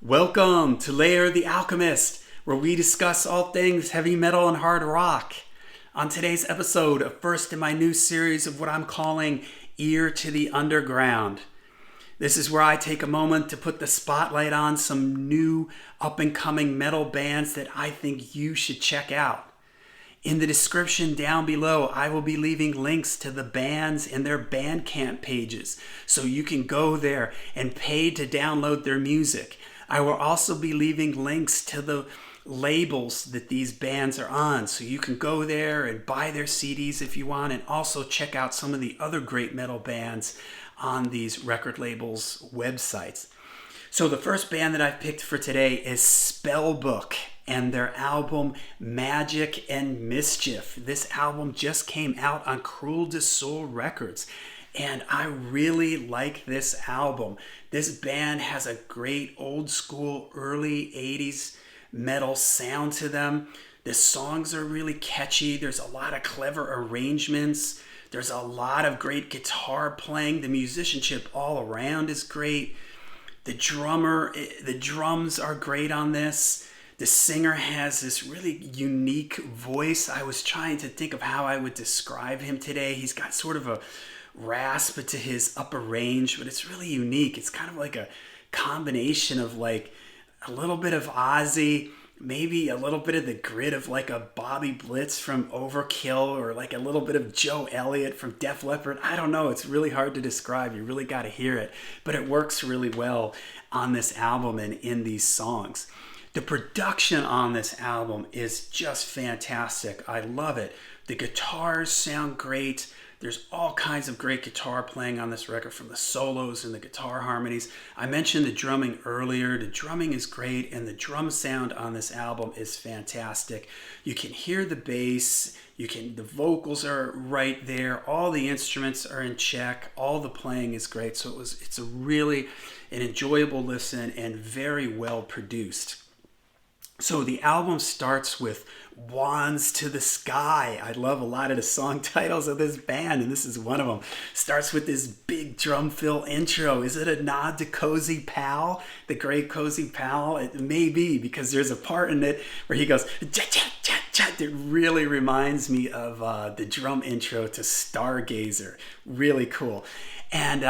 Welcome to Layer the Alchemist, where we discuss all things heavy metal and hard rock. On today's episode, a first in my new series of what I'm calling Ear to the Underground. This is where I take a moment to put the spotlight on some new up-and-coming metal bands that I think you should check out. In the description down below, I will be leaving links to the bands and their Bandcamp pages, so you can go there and pay to download their music. I will also be leaving links to the labels that these bands are on, so you can go there and buy their CDs if you want, and also check out some of the other great metal bands on these record labels' websites. So the first band that I've picked for today is Spellbook and their album Magick and Mischief. This album just came out on Cruel de Soul Records, and I really like this album. This band has a great old school early 80s metal sound to them. The songs are really catchy. There's a lot of clever arrangements. There's a lot of great guitar playing. The musicianship all around is great. The drums are great on this. The singer has this really unique voice. I was trying to think of how I would describe him today. He's got sort of a rasp to his upper range, but it's really unique. It's kind of like a combination of like a little bit of Ozzy, maybe a little bit of the grit of like a Bobby Blitz from Overkill, or like a little bit of Joe Elliott from Def Leppard. I don't know. It's really hard to describe. You really got to hear it, but it works really well on this album and in these songs. The production on this album is just fantastic. I love it. The guitars sound great. There's all kinds of great guitar playing on this record, from the solos and the guitar harmonies. I mentioned the drumming earlier. The drumming is great, and the drum sound on this album is fantastic. You can hear the bass. The vocals are right there. All the instruments are in check. All the playing is great. So it's a really an enjoyable listen and very well produced. So the album starts with Wands to the Sky. I love a lot of the song titles of this band, and this is one of them. Starts with this big drum fill intro. Is it a nod to Cozy Powell, the great Cozy Powell? It may be, because there's a part in it where he goes, chat, chat, chat, chat. It really reminds me of the drum intro to Stargazer. Really cool. And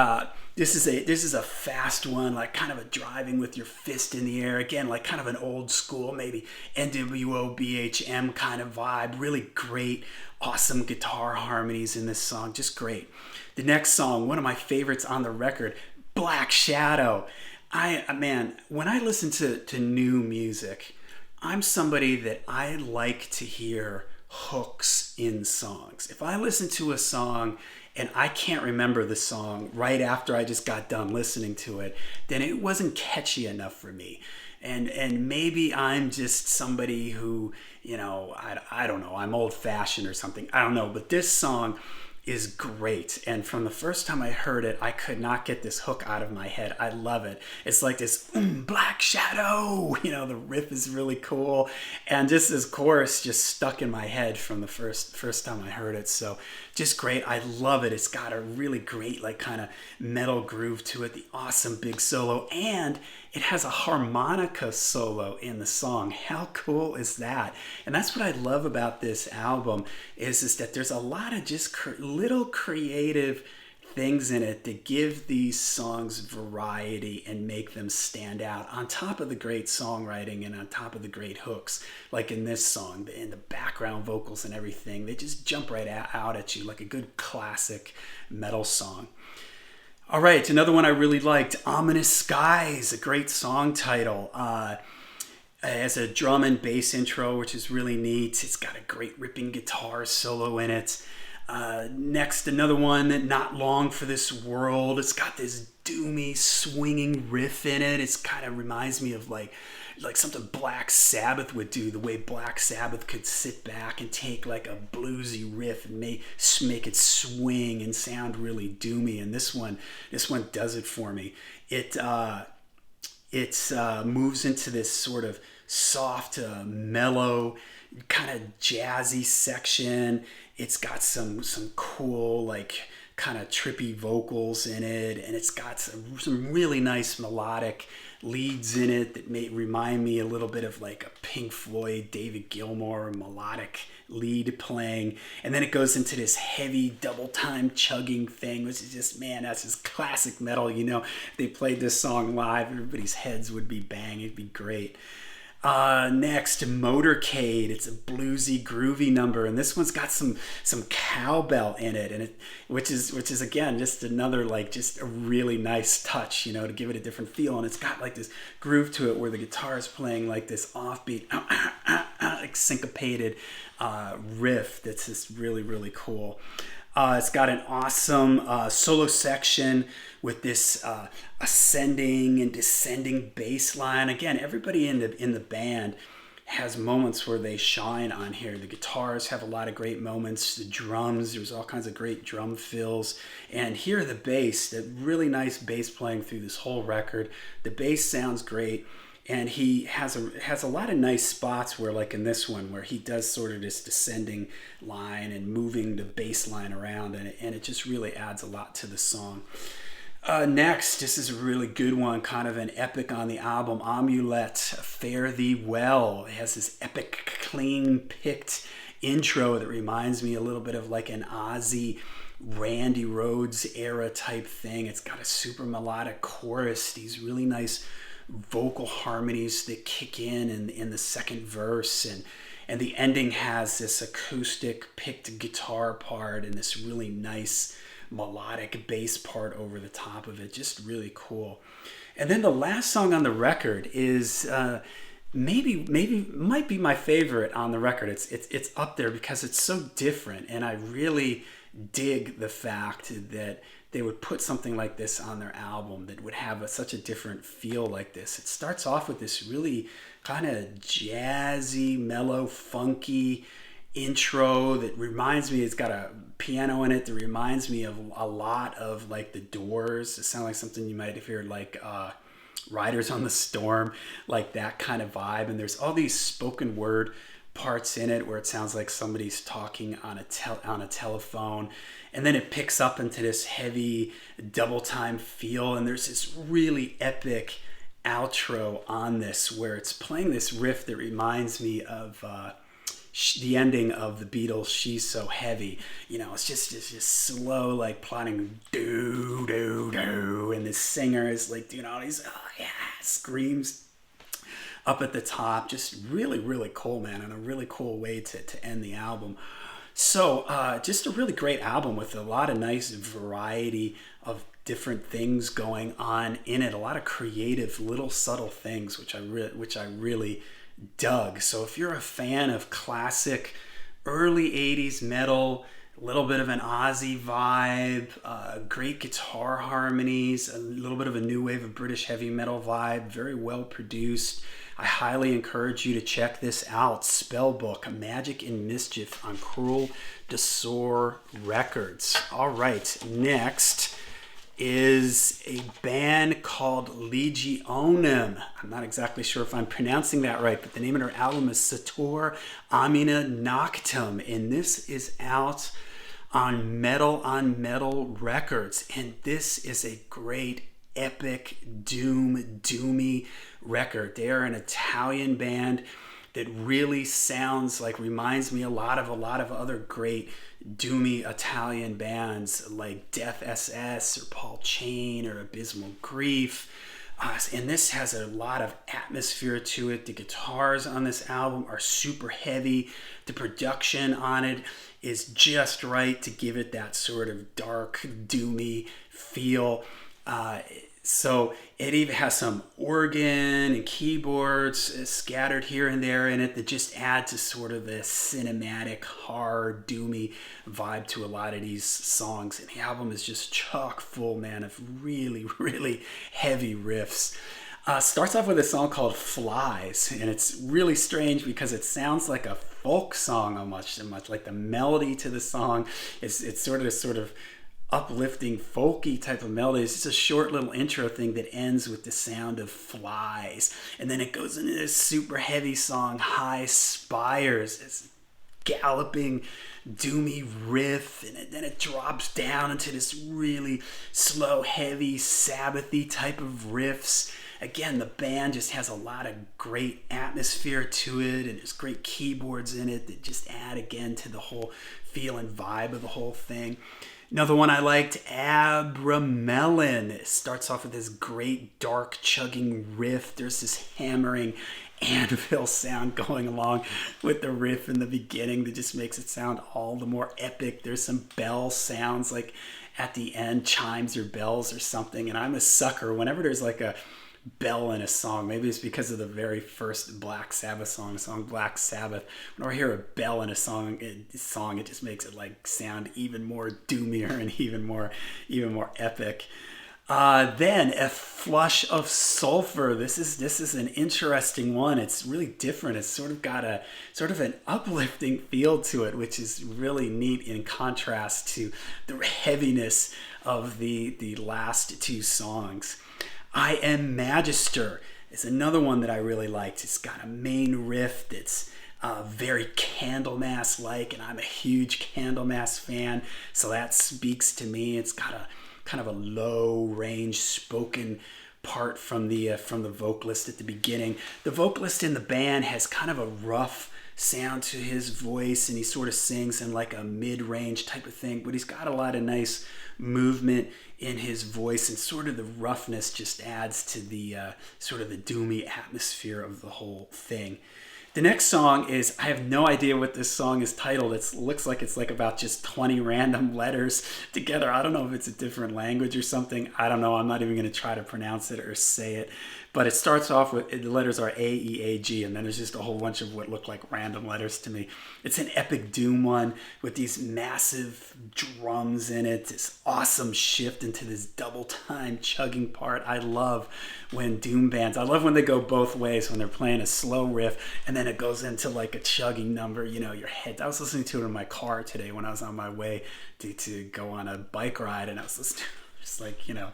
this is a fast one, like kind of a driving with your fist in the air. Again, like kind of an old school, maybe NWO BHM kind of vibe. Really great, awesome guitar harmonies in this song. Just great. The next song, one of my favorites on the record, Black Shadow. When I listen to new music, I'm somebody that I like to hear hooks in songs. If I listen to a song and I can't remember the song right after I just got done listening to it, then it wasn't catchy enough for me. And maybe I'm just somebody who, I don't know, I'm old-fashioned or something. I don't know, but this song is great. And from the first time I heard it, I could not get this hook out of my head. I love it. It's like this Black Shadow. The riff is really cool. And just this chorus just stuck in my head from the first time I heard it. So just great. I love it. It's got a really great like kind of metal groove to it. The awesome big solo. And it has a harmonica solo in the song. How cool is that? And that's what I love about this album is that there's a lot of just little creative things in it that give these songs variety and make them stand out, on top of the great songwriting and on top of the great hooks. Like in this song, in the background vocals and everything, they just jump right out at you like a good classic metal song. All right, another one I really liked, Ominous Skies, a great song title. It has a drum and bass intro, which is really neat. It's got a great ripping guitar solo in it. Next, another one, Not Long for This World. It's got this doomy, swinging riff in it. It kind of reminds me of like something Black Sabbath would do, the way Black Sabbath could sit back and take like a bluesy riff and make it swing and sound really doomy. And this one does it for me. It moves into this sort of soft, mellow, kind of jazzy section. It's got some cool like kind of trippy vocals in it, and it's got some really nice melodic leads in it that may remind me a little bit of like a Pink Floyd, David Gilmour melodic lead playing, and then it goes into this heavy double time chugging thing, which is just, man, that's just classic metal. If they played this song live, everybody's heads would be banging. It'd be great. Next, Motorcade. It's a bluesy, groovy number, and this one's got some cowbell in it, and which is again just another just a really nice touch, to give it a different feel. And it's got like this groove to it where the guitar is playing like this offbeat, like syncopated riff that's just really, really cool. It's got an awesome solo section with this ascending and descending bass line. Again, everybody in the band has moments where they shine on here. The guitars have a lot of great moments. The drums, there's all kinds of great drum fills. And here the bass, the really nice bass playing through this whole record. The bass sounds great. And he has a lot of nice spots where, like in this one, where he does sort of this descending line and moving the bass line around, and it just really adds a lot to the song. Next, this is a really good one, kind of an epic on the album, Amulet, Fare Thee Well. It has this epic, clean-picked intro that reminds me a little bit of like an Ozzy, Randy Rhoads era type thing. It's got a super melodic chorus, these really nice vocal harmonies that kick in the second verse, and the ending has this acoustic picked guitar part and this really nice melodic bass part over the top of it. Just really cool. And then the last song on the record is maybe might be my favorite on the record. It's up there because it's so different, and I really dig the fact that they would put something like this on their album that would have such a different feel like this. It starts off with this really kind of jazzy, mellow, funky intro that reminds me, it's got a piano in it that reminds me of a lot of like the Doors. It sounds like something you might have heard like Riders on the Storm, like that kind of vibe. And there's all these spoken word parts in it where it sounds like somebody's talking on a telephone, and then it picks up into this heavy double time feel, and there's this really epic outro on this where it's playing this riff that reminds me of the ending of the Beatles' She's So Heavy. It's just slow, like plotting do do do, and the singer is like doing all these screams up at the top. Just really, really cool, man, and a really cool way to end the album. So just a really great album with a lot of nice variety of different things going on in it. A lot of creative, little subtle things, which I really dug. So if you're a fan of classic early 80s metal, a little bit of an Ozzy vibe, great guitar harmonies, a little bit of a new wave of British heavy metal vibe, very well produced, I highly encourage you to check this out. Spellbook, Magick and Mischief on Cruel de Sore Records. All right, next is a band called Legionem. I'm not exactly sure if I'm pronouncing that right, but the name of their album is Sator, Omnia, Noctem, and this is out on Metal Records, and this is a great epic doomy record. They are an Italian band that really reminds me a lot of other great doomy Italian bands like Death SS or Paul Chain or Abysmal Grief. And this has a lot of atmosphere to it. The guitars on this album are super heavy. The production on it is just right to give it that sort of dark, doomy feel. So it even has some organ and keyboards scattered here and there in it that just add to sort of the cinematic, hard, doomy vibe to a lot of these songs. And the album is just chock full, man, of really, really heavy riffs. Starts off with a song called Flies, and it's really strange because it sounds like a folk song almost, like the melody to the song it's sort of uplifting, folky type of melody. It's just a short little intro thing that ends with the sound of flies. And then it goes into this super heavy song, High Spires. It's galloping, doomy riff, and then it drops down into this really slow, heavy, Sabbathy type of riffs. Again, the band just has a lot of great atmosphere to it, and there's great keyboards in it that just add again to the whole feel and vibe of the whole thing. Another one I liked, Abramelin. It starts off with this great dark chugging riff. There's this hammering anvil sound going along with the riff in the beginning that just makes it sound all the more epic. There's some bell sounds like at the end, chimes or bells or something. And I'm a sucker whenever there's like a bell in a song. Maybe it's because of the very first Black Sabbath song Black Sabbath. Whenever I hear a bell in a song, it just makes it like sound even more doomier and even more epic. Then A Flush of Sulfur. This is an interesting one. It's really different. It's sort of got a sort of an uplifting feel to it, which is really neat in contrast to the heaviness of the last two songs. I Am Magister is another one that I really liked. It's got a main riff that's very Candlemass-like, and I'm a huge Candlemass fan, so that speaks to me. It's got a kind of a low-range spoken part from the vocalist at the beginning. The vocalist in the band has kind of a rough sound to his voice, and he sort of sings in like a mid-range type of thing, but he's got a lot of nice movement in his voice, and sort of the roughness just adds to the sort of the doomy atmosphere of the whole thing. The next song is, I have no idea what this song is titled. It looks like it's like about just 20 random letters together. I don't know if it's a different language or something. I don't know. I'm not even going to try to pronounce it or say it. But it starts off with, the letters are A, E, A, G, and then there's just a whole bunch of what look like random letters to me. It's an epic doom one with these massive drums in it, this awesome shift into this double time chugging part. I love when doom bands, I love when they go both ways, when they're playing a slow riff and then it goes into like a chugging number, you know, your head. I was listening to it in my car today when I was on my way to go on a bike ride, and I was listening to just like, you know,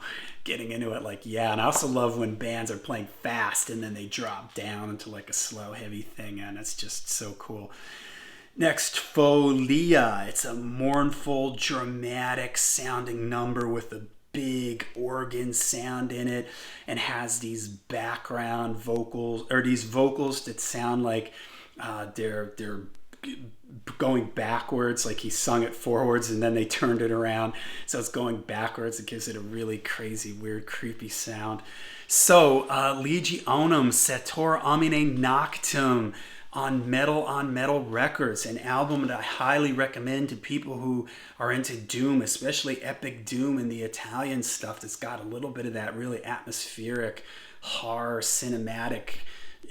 getting into it like, yeah. And I also love when bands are playing fast and then they drop down into like a slow, heavy thing, and it's just so cool. Next, Folia. It's a mournful, dramatic sounding number with a big organ sound in it, and has these background vocals, or these vocals that sound like they're going backwards, like he sung it forwards and then they turned it around, so it's going backwards. It gives it a really crazy, weird, creepy sound. So Legionem, Sator, Omnia, Noctem on Metal Records, an album that I highly recommend to people who are into doom, especially epic doom and the Italian stuff that's got a little bit of that really atmospheric horror cinematic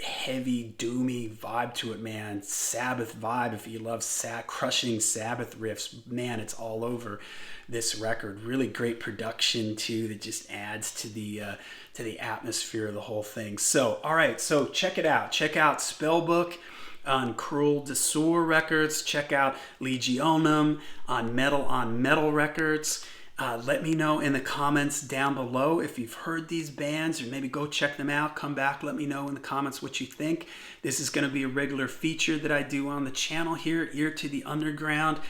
heavy doomy vibe to it, man. Sabbath vibe. If you love crushing Sabbath riffs, man, it's all over this record. Really great production too, that just adds to the atmosphere of the whole thing. So all right, so check it out. Check out Spellbook on Cruel de Sour Records. Check out Legionem on Metal Records. Let me know in the comments down below if you've heard these bands, or maybe go check them out. Come back, let me know in the comments what you think. This is going to be a regular feature that I do on the channel here, Ear to the Underground.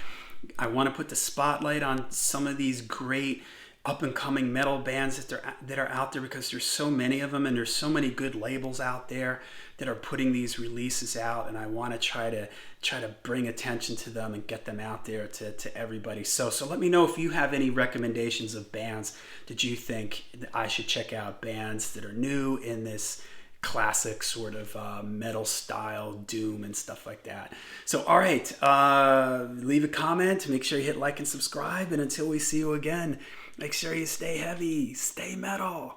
I want to put the spotlight on some of these great up-and-coming metal bands that are out there, because there's so many of them, and there's so many good labels out there that are putting these releases out, and I want to try to bring attention to them and get them out there to everybody. So let me know if you have any recommendations of bands that you think that I should check out, bands that are new in this classic sort of metal style doom and stuff like that. So all right, leave a comment, make sure you hit like and subscribe, and until we see you again, make sure you stay heavy, stay metal.